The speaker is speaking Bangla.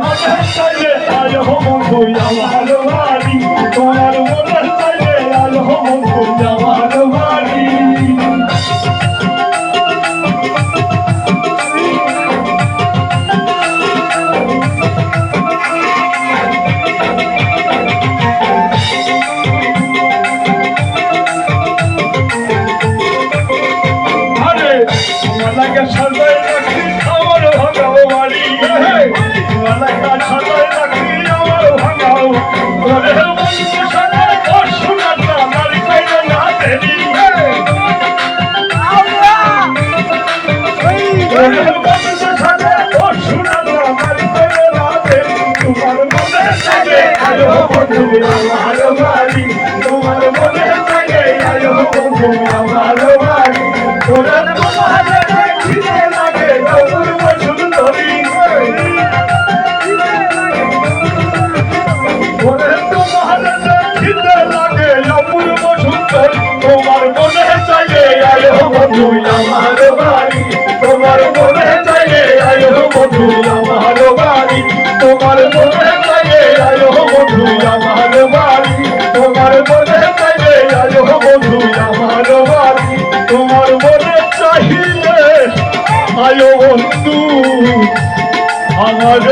মনে চাইলে আয় বন্ধু আমার বাড়ি তোমার মনে চাইলে আয় বন্ধু আমার বাড়ি মালাকে সাজায় রাখি আমার ভাঙাও বাড়ি মালাকে সাজায় রাখি আমার ভাঙাও ওরে বন্ধু সাজায় তোর সোনাটা নারী কইলে না দেরি ওরে বন্ধু সাজায় তোর সোনাটা নারী কইলে না দেরি তোমার মনে থাকে আয়ো বন্ধু আমার বাড়ি তোমার মনে থাকে আয়ো বন্ধু আমার বাড়ি ওরে তোমার মনে চাইলে আয় বন্ধু আমার বাড়ি তোমার মনে চাইলে আয় বন্ধু আমার বাড়ি তোমার মনে চাইলে আয় বন্ধু আমার বাড়ি তোমার মনে চাইলে আয় বন্ধু আমার বাড়ি তোমার মনে চাইলে আয় বন্ধু আমার